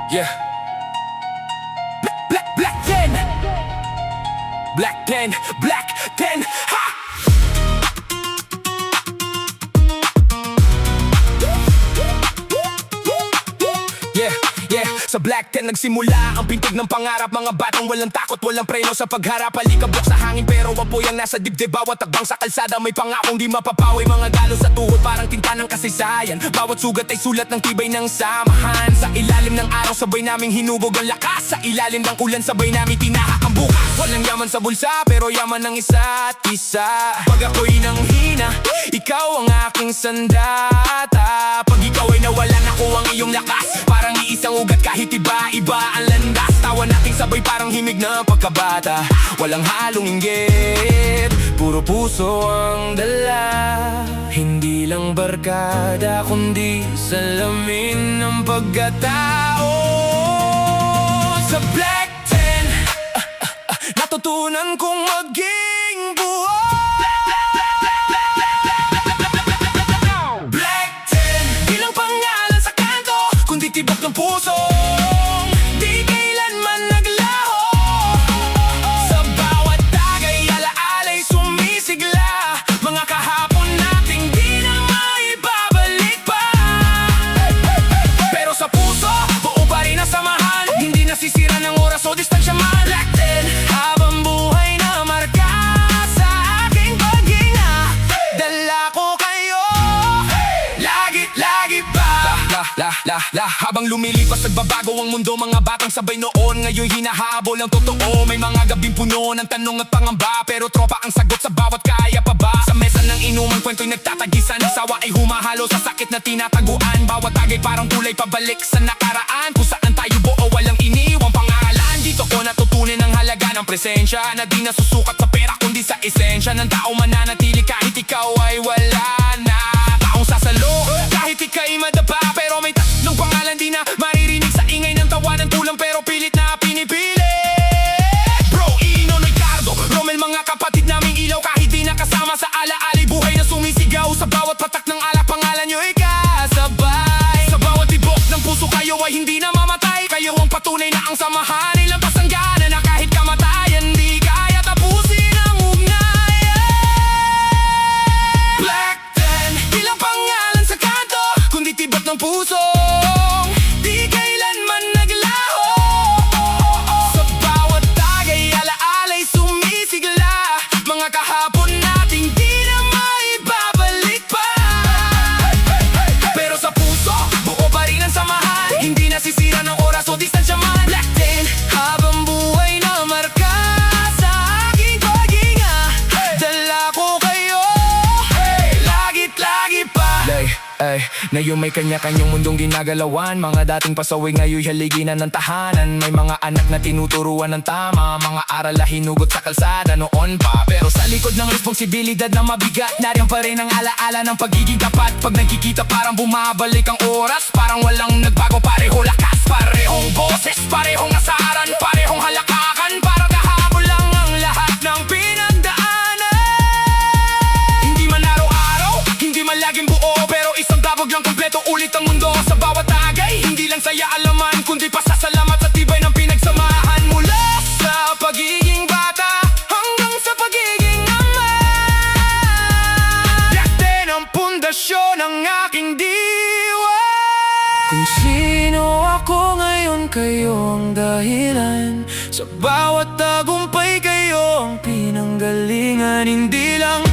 Yeah. Black 10. Black 10. Black 10. Ha! Yeah, yeah. Sa Black 10 nagsimula ang pintig ng pangarap. Mga batang walang takot, walang preno sa pagharap. Alikabok sa hangin pero apoy ang nasa dibdib. Bawat tagbang sa kalsada may pangakong di mapapawi. Mga galo sa tuhod parang tinta ng kasaysayan. Bawat sugat ay sulat ng tibay ng samahan. Sa ilalim ng araw sabay naming hinubog ang lakas. Sa ilalim ng ulan sabay namin tinahak ang bukas. Walang yaman sa bulsa pero yaman ng isa't isa. Pag ako'y nanghina, ikaw ang aking sandata. Pag ikaw ay nawalan, ako ang iyong lakas. Parang iisang ugat kahit iba-iba ang landas. Tawa nating sabay parang himig ng pagkabata. Walang halong inggit, puro puso ang dala. Hindi lang barkada kundi salamin ng pagkatao. Sa Black 10 natutunan kong maging buhay. Black 10 di lang pangalan sa kanto kundi tibok ng puso. Di kailanman naglaho. Sa bawat tagay alaalay sumisigla. Mga kahapon nating di na maibabalik pa. Pero sa puso buo pa rin ang samahan. Hindi nasisira ng oras o distansya man. Black 10 habang buhay na marka sa aking paghinga. Dala ko kayo lagi pa. Habang lumilipas nagbabago ang mundo. Mga batang sabay noon ngayon hinahabol ang totoo. May mga gabing puno ng tanong at pangamba. Pero tropa ang sagot sa bawat kaya pa ba. Sa mesa ng inuman kwento'y nagtatagisan. Sawa ay humahalo sa sakit na tinataguan. Bawat tagay parang tulay pabalik sa nakaraan. Kung saan tayo buo walang iniwang pangalan. Dito ko natutunin ang halaga ng presensya. Na di nasusukat sa pera kundi sa esensya ng tao mananatili kahit ikaw ay wala na. Taong sasalo kahit ika'y madapa. Pero may tatlong pangalan di na maririnig sa ingay ng tawanan. Kulang pero pilit na pinipili. Bro, Ino, Ricardo, Romel, mga kapatid naming ilaw. Kahit di nakasama sa alaalay buhay na sumisigaw. Sa bawat patak ng ala pangalan nyo ikasabay. Sa bawat tibok ng puso kayo ay hindi na mamatay. Kayo ang patunay na ang samahan nilang pasanggana. Na kahit kamatayan di kaya tapusin ang ugnayan. Black 10 di lang pangalan sa kanto kundi tibok ng puso. Di kailanman naglaho. Sa bawat tagay alaalay sumisigla. Mga kahapon nating di na maibabalik pa. Pero sa puso buo pa rin ang samahan. Hindi nasisira ng oras o distansya man. Black 10 habang buhay na marka sa aking paghinga. Dala ko kayo lagi pa. Ngayon may kanya-kanyang mundong ginagalawan. Mga dating pasaway ngayon haliginan ng tahanan. May mga anak na tinuturuan ng tama. Mga aral na hinugot sa kalsada noon pa. Pero sa likod ng responsibilidad na mabigat, nariyan pa rin ang alaala ng pagiging tapat. Pag nagkikita parang bumabalik ang oras. Parang walang nagbago, pareho lakas, parehong boses, parehong asaran, parehong halakakan. Parang kahapon lang ang lahat ng pinagdaanan. Hindi man araw-araw, hindi man laging buo, pero isang tabog lang kompleto ulit ang mundo. Sa bawat tagay, hindi lang saya alaman kundi pasasalamat sa tibay ng pinagsamahan. Mula sa pagiging bata hanggang sa pagiging ama. Black 10 ang pundasyon ng aking diwa. Kung sino ako ngayon, kayo ang dahilan. Sa bawat tagumpay kayo ang pinanggalingan. Hindi lang